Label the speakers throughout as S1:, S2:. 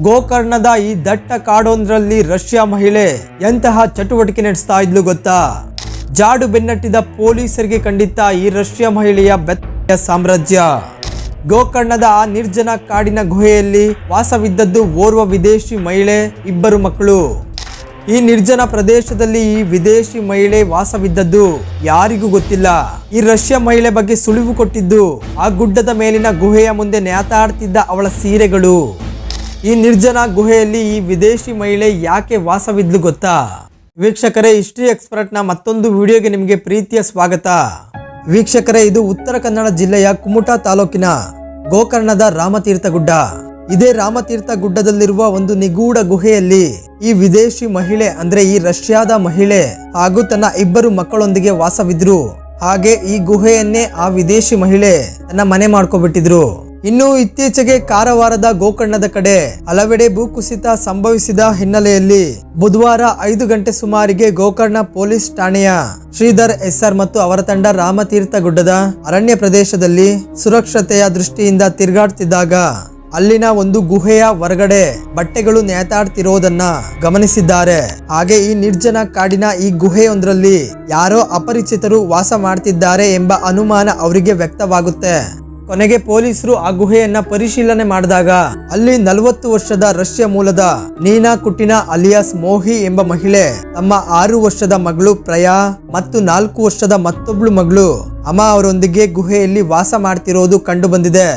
S1: ಗೋಕರ್ಣದ ಈ ದಟ್ಟ ಕಾಡೊಂದರಲ್ಲಿ ರಷ್ಯಾ ಮಹಿಳೆ ಎಂತಹ ಚಟುವಟಿಕೆ ನಡೆಸ್ತಾ ಇದ್ಲು ಗೊತ್ತಾ? ಜಾಡು ಬೆನ್ನಟ್ಟಿದ ಪೊಲೀಸರಿಗೆ ಕಂಡಿತ್ತ ಈ ರಷ್ಯಾ ಮಹಿಳೆಯ ಬೆತ್ತ ಸಾಮ್ರಾಜ್ಯ. ಗೋಕರ್ಣದ ಆ ನಿರ್ಜನ ಕಾಡಿನ ಗುಹೆಯಲ್ಲಿ ವಾಸವಿದ್ದದ್ದು ಓರ್ವ ವಿದೇಶಿ ಮಹಿಳೆ, ಇಬ್ಬರು ಮಕ್ಕಳು. ಈ ನಿರ್ಜನ ಪ್ರದೇಶದಲ್ಲಿ ಈ ವಿದೇಶಿ ಮಹಿಳೆ ವಾಸವಿದ್ದದ್ದು ಯಾರಿಗೂ ಗೊತ್ತಿಲ್ಲ. ಈ ರಷ್ಯಾ ಮಹಿಳೆ ಬಗ್ಗೆ ಸುಳಿವು ಕೊಟ್ಟಿದ್ದು ಆ ಗುಡ್ಡದ ಮೇಲಿನ ಗುಹೆಯ ಮುಂದೆ ನೇತಾಡ್ತಿದ್ದ ಅವಳ ಸೀರೆಗಳು. ಈ ನಿರ್ಜನ ಗುಹೆಯಲ್ಲಿ ಈ ವಿದೇಶಿ ಮಹಿಳೆ ಯಾಕೆ ವಾಸವಿದ್ಲು ಗೊತ್ತಾ? ವೀಕ್ಷಕರೇ, ಹಿಸ್ಟ್ರಿ ಎಕ್ಸ್ಪರ್ಟ್ನ ಮತ್ತೊಂದು ವಿಡಿಯೋಗೆ ನಿಮಗೆ ಪ್ರೀತಿಯ ಸ್ವಾಗತ. ವೀಕ್ಷಕರೇ, ಇದು ಉತ್ತರ ಕನ್ನಡ ಜಿಲ್ಲೆಯ ಕುಮಟಾ ತಾಲೂಕಿನ ಗೋಕರ್ಣದ ರಾಮತೀರ್ಥ ಗುಡ್ಡ. ಇದೇ ರಾಮತೀರ್ಥ ಗುಡ್ಡದಲ್ಲಿರುವ ಒಂದು ನಿಗೂಢ ಗುಹೆಯಲ್ಲಿ ಈ ವಿದೇಶಿ ಮಹಿಳೆ ಅಂದ್ರೆ ಈ ರಷ್ಯಾದ ಮಹಿಳೆ ಹಾಗೂ ತನ್ನ ಇಬ್ಬರು ಮಕ್ಕಳೊಂದಿಗೆ ವಾಸವಿದ್ರು. ಹಾಗೆ ಈ ಗುಹೆಯನ್ನೇ ಆ ವಿದೇಶಿ ಮಹಿಳೆ ತನ್ನ ಮನೆ ಮಾಡ್ಕೊಬಿಟ್ಟಿದ್ರು. ಇನ್ನು ಇತ್ತೀಚೆಗೆ ಕಾರವಾರದ ಗೋಕರ್ಣದ ಕಡೆ ಹಲವೆಡೆ ಭೂಕುಸಿತ ಸಂಭವಿಸಿದ ಹಿನ್ನೆಲೆಯಲ್ಲಿ ಬುಧವಾರ 5 ಗಂಟೆ ಸುಮಾರಿಗೆ ಗೋಕರ್ಣ ಪೊಲೀಸ್ ಠಾಣೆಯ ಶ್ರೀಧರ್ ಎಸ್ಆರ್ ಮತ್ತು ಅವರ ತಂಡ ರಾಮತೀರ್ಥ ಗುಡ್ಡದ ಅರಣ್ಯ ಪ್ರದೇಶದಲ್ಲಿ ಸುರಕ್ಷತೆಯ ದೃಷ್ಟಿಯಿಂದ ತಿರುಗಾಡ್ತಿದ್ದಾಗ ಅಲ್ಲಿನ ಒಂದು ಗುಹೆಯ ಹೊರಗಡೆ ಬಟ್ಟೆಗಳು ನೇತಾಡ್ತಿರೋದನ್ನ ಗಮನಿಸಿದ್ದಾರೆ. ಹಾಗೆ ಈ ನಿರ್ಜನ ಕಾಡಿನ ಈ ಗುಹೆಯೊಂದರಲ್ಲಿ ಯಾರೋ ಅಪರಿಚಿತರು ವಾಸ ಮಾಡ್ತಿದ್ದಾರೆ ಎಂಬ ಅನುಮಾನ ಅವರಿಗೆ ವ್ಯಕ್ತವಾಗುತ್ತೆ. ಕೊನೆಗೆ ಪೊಲೀಸರು ಆ ಗುಹೆಯನ್ನ ಪರಿಶೀಲನೆ ಮಾಡಿದಾಗ ಅಲ್ಲಿ 40 ವರ್ಷದ ರಷ್ಯಾ ಮೂಲದ ನೀನಾ ಕುಟಿನಾ ಅಲಿಯಾಸ್ ಮೋಹಿ ಎಂಬ ಮಹಿಳೆ ತಮ್ಮ 6 ವರ್ಷದ ಮಗಳು ಪ್ರಯಾ ಮತ್ತು 4 ವರ್ಷದ ಮತ್ತೊಬ್ಳು ಮಗಳು ಅಮ್ಮ ಅವರೊಂದಿಗೆ ಗುಹೆಯಲ್ಲಿ ವಾಸ ಮಾಡ್ತಿರೋದು ಕಂಡು ಬಂದಿದೆ.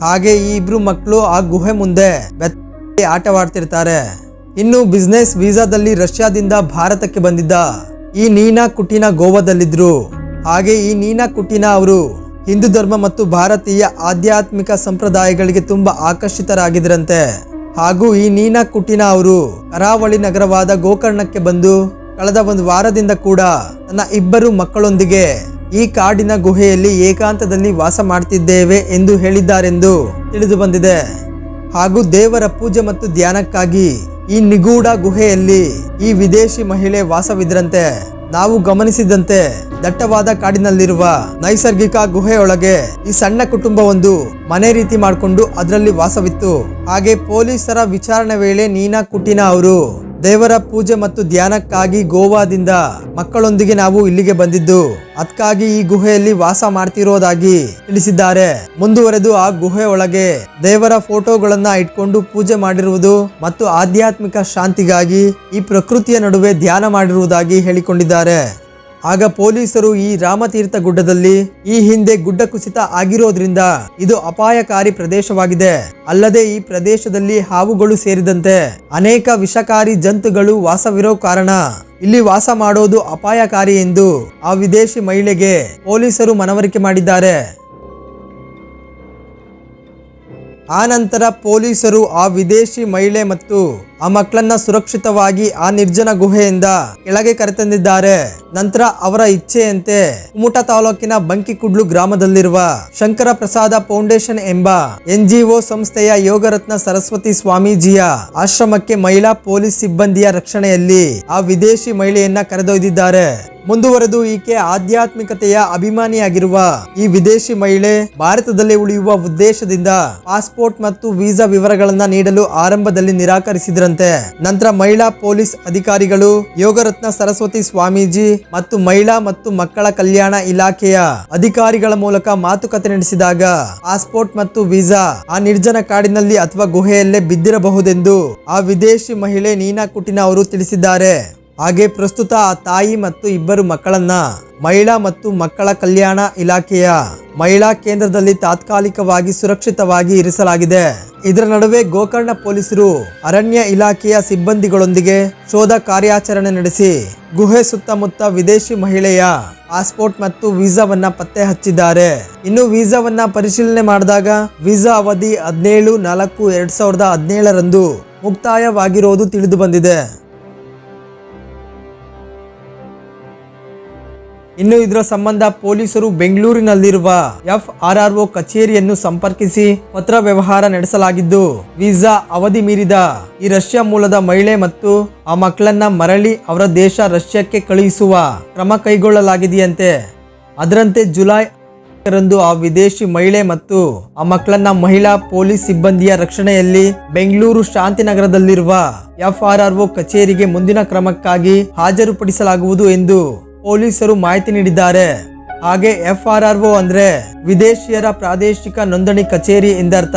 S1: ಹಾಗೆ ಈ ಇಬ್ರು ಮಕ್ಕಳು ಆ ಗುಹೆ ಮುಂದೆ ಆಟವಾಡ್ತಿರ್ತಾರೆ. ಇನ್ನು ಬಿಸ್ನೆಸ್ ವೀಸಾದಲ್ಲಿ ರಷ್ಯಾದಿಂದ ಭಾರತಕ್ಕೆ ಬಂದಿದ್ದ ಈ ನೀನಾ ಕುಟಿನಾ ಗೋವಾದಲ್ಲಿದ್ರು. ಹಾಗೆ ಈ ನೀನಾ ಕುಟಿನಾ ಅವರು ಹಿಂದೂ ಧರ್ಮ ಮತ್ತು ಭಾರತೀಯ ಆಧ್ಯಾತ್ಮಿಕ ಸಂಪ್ರದಾಯಗಳಿಗೆ ತುಂಬಾ ಆಕರ್ಷಿತರಾಗಿದ್ರಂತೆ. ಹಾಗೂ ಈ ನೀನಾ ಕುಟಿನಾ ಅವರು ಕರಾವಳಿ ನಗರವಾದ ಗೋಕರ್ಣಕ್ಕೆ ಬಂದು ಕಳೆದ 1 ವಾರದಿಂದ ಕೂಡ ತನ್ನ ಇಬ್ಬರು ಮಕ್ಕಳೊಂದಿಗೆ ಈ ಕಾಡಿನ ಗುಹೆಯಲ್ಲಿ ಏಕಾಂತದಲ್ಲಿ ವಾಸ ಮಾಡ್ತಿದ್ದೇವೆ ಎಂದು ಹೇಳಿದ್ದಾರೆಂದು ತಿಳಿದು ಬಂದಿದೆ. ಹಾಗೂ ದೇವರ ಪೂಜೆ ಮತ್ತು ಧ್ಯಾನಕ್ಕಾಗಿ ಈ ನಿಗೂಢ ಗುಹೆಯಲ್ಲಿ ಈ ವಿದೇಶಿ ಮಹಿಳೆ ವಾಸವಿದ್ರಂತೆ. ನಾವು ಗಮನಿಸಿದಂತೆ ದಟ್ಟವಾದ ಕಾಡಿನಲ್ಲಿರುವ ನೈಸರ್ಗಿಕ ಗುಹೆಯೊಳಗೆ ಈ ಸಣ್ಣ ಕುಟುಂಬ ಒಂದು ಮನೆ ರೀತಿ ಮಾಡಿಕೊಂಡು ಅದರಲ್ಲಿ ವಾಸವಿತ್ತು. ಹಾಗೆ ಪೊಲೀಸರ ವಿಚಾರಣೆ ವೇಳೆ ನೀನಾ ಕುಟಿನಾ ಅವರು ದೇವರ ಪೂಜೆ ಮತ್ತು ಧ್ಯಾನಕ್ಕಾಗಿ ಗೋವಾದಿಂದ ಮಕ್ಕಳೊಂದಿಗೆ ನಾವು ಇಲ್ಲಿಗೆ ಬಂದಿದ್ದು, ಅದಕ್ಕಾಗಿ ಈ ಗುಹೆಯಲ್ಲಿ ವಾಸ ಮಾಡ್ತಿರೋದಾಗಿ ತಿಳಿಸಿದ್ದಾರೆ. ಮುಂದುವರೆದು ಆ ಗುಹೆ ಒಳಗೆ ದೇವರ ಫೋಟೋಗಳನ್ನ ಇಟ್ಕೊಂಡು ಪೂಜೆ ಮಾಡಿರುವುದು ಮತ್ತು ಆಧ್ಯಾತ್ಮಿಕ ಶಾಂತಿಗಾಗಿ ಈ ಪ್ರಕೃತಿಯ ನಡುವೆ ಧ್ಯಾನ ಮಾಡಿರುವುದಾಗಿ ಹೇಳಿಕೊಂಡಿದ್ದಾರೆ. ಆಗ ಪೊಲೀಸರು ಈ ರಾಮತೀರ್ಥ ಗುಡ್ಡದಲ್ಲಿ ಈ ಹಿಂದೆ ಗುಡ್ಡ ಕುಸಿತ ಆಗಿರೋದ್ರಿಂದ ಇದು ಅಪಾಯಕಾರಿ ಪ್ರದೇಶವಾಗಿದೆ. ಅಲ್ಲದೆ ಈ ಪ್ರದೇಶದಲ್ಲಿ ಹಾವುಗಳು ಸೇರಿದಂತೆ ಅನೇಕ ವಿಷಕಾರಿ ಜಂತುಗಳು ವಾಸವಿರೋ ಕಾರಣ ಇಲ್ಲಿ ವಾಸ ಮಾಡೋದು ಅಪಾಯಕಾರಿ ಎಂದು ಆ ವಿದೇಶಿ ಮಹಿಳೆಗೆ ಪೊಲೀಸರು ಮನವರಿಕೆ ಮಾಡಿದ್ದಾರೆ. ಆ ನಂತರ ಪೊಲೀಸರು ಆ ವಿದೇಶಿ ಮಹಿಳೆ ಮತ್ತು ಆ ಮಕ್ಕಳನ್ನ ಸುರಕ್ಷಿತವಾಗಿ ಆ ನಿರ್ಜನ ಗುಹೆಯಿಂದ ಕೆಳಗೆ ಕರೆತಂದಿದ್ದಾರೆ. ನಂತರ ಅವರ ಇಚ್ಛೆಯಂತೆ ಕುಮಟಾ ತಾಲೂಕಿನ ಬಂಕಿಕುಡ್ಲು ಗ್ರಾಮದಲ್ಲಿರುವ ಶಂಕರ ಪ್ರಸಾದ ಫೌಂಡೇಶನ್ ಎಂಬ NGO ಸಂಸ್ಥೆಯ ಯೋಗರತ್ನ ಸರಸ್ವತಿ ಸ್ವಾಮೀಜಿಯ ಆಶ್ರಮಕ್ಕೆ ಮಹಿಳಾ ಪೊಲೀಸ್ ಸಿಬ್ಬಂದಿಯ ರಕ್ಷಣೆಯಲ್ಲಿ ಆ ವಿದೇಶಿ ಮಹಿಳೆಯನ್ನ ಕರೆದೊಯ್ದಿದ್ದಾರೆ. ಮುಂದುವರೆದು ಈಕೆ ಆಧ್ಯಾತ್ಮಿಕತೆಯ ಅಭಿಮಾನಿಯಾಗಿರುವ ಈ ವಿದೇಶಿ ಮಹಿಳೆ ಭಾರತದಲ್ಲಿ ಉಳಿಯುವ ಉದ್ದೇಶದಿಂದ ಪಾಸ್ಪೋರ್ಟ್ ಮತ್ತು ವೀಸಾ ವಿವರಗಳನ್ನ ನೀಡಲು ಆರಂಭದಲ್ಲಿ ನಿರಾಕರಿಸಿದ್ರಂತೆ. ನಂತರ ಮಹಿಳಾ ಪೊಲೀಸ್ ಅಧಿಕಾರಿಗಳು ಯೋಗರತ್ನ ಸರಸ್ವತಿ ಸ್ವಾಮೀಜಿ ಮತ್ತು ಮಹಿಳಾ ಮತ್ತು ಮಕ್ಕಳ ಕಲ್ಯಾಣ ಇಲಾಖೆಯ ಅಧಿಕಾರಿಗಳ ಮೂಲಕ ಮಾತುಕತೆ ನಡೆಸಿದಾಗ ಪಾಸ್ಪೋರ್ಟ್ ಮತ್ತು ವೀಸಾ ಆ ನಿರ್ಜನ ಕಾಡಿನಲ್ಲಿ ಅಥವಾ ಗುಹೆಯಲ್ಲೇ ಬಿದ್ದಿರಬಹುದೆಂದು ಆ ವಿದೇಶಿ ಮಹಿಳೆ ನೀನಾ ಕುಟಿನಾ ಅವರು ತಿಳಿಸಿದ್ದಾರೆ. ಹಾಗೆ ಪ್ರಸ್ತುತ ಆ ತಾಯಿ ಮತ್ತು ಇಬ್ಬರು ಮಕ್ಕಳನ್ನ ಮಹಿಳಾ ಮತ್ತು ಮಕ್ಕಳ ಕಲ್ಯಾಣ ಇಲಾಖೆಯ ಮಹಿಳಾ ಕೇಂದ್ರದಲ್ಲಿ ತಾತ್ಕಾಲಿಕವಾಗಿ ಸುರಕ್ಷಿತವಾಗಿ ಇರಿಸಲಾಗಿದೆ. ಇದರ ನಡುವೆ ಗೋಕರ್ಣ ಪೊಲೀಸರು ಅರಣ್ಯ ಇಲಾಖೆಯ ಸಿಬ್ಬಂದಿಗಳೊಂದಿಗೆ ಶೋಧ ಕಾರ್ಯಾಚರಣೆ ನಡೆಸಿ ಗುಹೆ ಸುತ್ತಮುತ್ತ ವಿದೇಶಿ ಮಹಿಳೆಯ ಪಾಸ್ಪೋರ್ಟ್ ಮತ್ತು ವೀಸಾವನ್ನ ಪತ್ತೆ ಹಚ್ಚಿದ್ದಾರೆ. ಇನ್ನು ವೀಸಾವನ್ನ ಪರಿಶೀಲನೆ ಮಾಡಿದಾಗ ವೀಸಾ ಅವಧಿ 17/4/2017 ಮುಕ್ತಾಯವಾಗಿರೋದು ತಿಳಿದು ಬಂದಿದೆ. ಇನ್ನು ಇದರ ಸಂಬಂಧ ಪೊಲೀಸರು ಬೆಂಗಳೂರಿನಲ್ಲಿರುವ FRRO ಕಚೇರಿಯನ್ನು ಸಂಪರ್ಕಿಸಿ ಪತ್ರ ವ್ಯವಹಾರ ನಡೆಸಲಾಗಿದ್ದು, ವೀಸಾ ಅವಧಿ ಮೀರಿದ ಈ ರಷ್ಯಾ ಮೂಲದ ಮಹಿಳೆ ಮತ್ತು ಆ ಮಕ್ಕಳನ್ನ ಮರಳಿ ಅವರ ದೇಶ ರಷ್ಯಾಕ್ಕೆ ಕಳುಹಿಸುವ ಕ್ರಮ ಕೈಗೊಳ್ಳಲಾಗಿದೆಯಂತೆ. ಅದರಂತೆ ಜುಲೈ ರಂದು ಆ ವಿದೇಶಿ ಮಹಿಳೆ ಮತ್ತು ಆ ಮಕ್ಕಳನ್ನ ಮಹಿಳಾ ಪೊಲೀಸ್ ಸಿಬ್ಬಂದಿಯ ರಕ್ಷಣೆಯಲ್ಲಿ ಬೆಂಗಳೂರು ಶಾಂತಿನಗರದಲ್ಲಿರುವ FRRO ಕಚೇರಿಗೆ ಮುಂದಿನ ಕ್ರಮಕ್ಕಾಗಿ ಹಾಜರುಪಡಿಸಲಾಗುವುದು ಎಂದು ಪೊಲೀಸರು ಮಾಹಿತಿ ನೀಡಿದ್ದಾರೆ. ಹಾಗೆ FRRO ಅಂದ್ರೆ ವಿದೇಶಿಯರ ಪ್ರಾದೇಶಿಕ ನೋಂದಣಿ ಕಚೇರಿ ಎಂದರ್ಥ.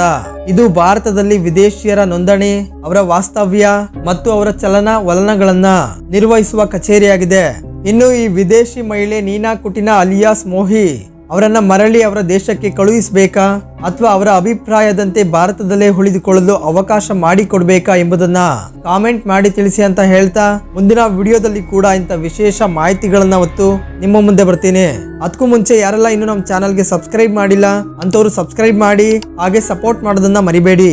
S1: ಇದು ಭಾರತದಲ್ಲಿ ವಿದೇಶಿಯರ ನೋಂದಣಿ, ಅವರ ವಾಸ್ತವ್ಯ ಮತ್ತು ಅವರ ಚಲನ ವಲನಗಳನ್ನ ನಿರ್ವಹಿಸುವ ಕಚೇರಿಯಾಗಿದೆ. ಇನ್ನು ಈ ವಿದೇಶಿ ಮಹಿಳೆ ನೀನಾ ಕುಟಿನಾ ಅಲಿಯಾಸ್ ಮೋಹಿ ಅವರನ್ನ ಮರಳಿ ಅವರ ದೇಶಕ್ಕೆ ಕಳುಹಿಸಬೇಕಾ ಅಥವಾ ಅವರ ಅಭಿಪ್ರಾಯದಂತೆ ಭಾರತದಲ್ಲೇ ಉಳಿದುಕೊಳ್ಳಲು ಅವಕಾಶ ಮಾಡಿಕೊಡ್ಬೇಕಾ ಎಂಬುದನ್ನ ಕಾಮೆಂಟ್ ಮಾಡಿ ತಿಳಿಸಿ ಅಂತ ಹೇಳ್ತಾ, ಮುಂದಿನ ವಿಡಿಯೋದಲ್ಲಿ ಕೂಡ ಇಂಥ ವಿಶೇಷ ಮಾಹಿತಿಗಳನ್ನ ಹೊತ್ತು ನಿಮ್ಮ ಮುಂದೆ ಬರ್ತೀನಿ. ಅದಕ್ಕೂ ಮುಂಚೆ ಯಾರೆಲ್ಲ ಇನ್ನು ನಮ್ಮ ಚಾನಲ್ಗೆ ಸಬ್ಸ್ಕ್ರೈಬ್ ಮಾಡಿಲ್ಲ ಅಂತವರು ಸಬ್ಸ್ಕ್ರೈಬ್ ಮಾಡಿ, ಹಾಗೆ ಸಪೋರ್ಟ್ ಮಾಡೋದನ್ನ ಮರಿಬೇಡಿ.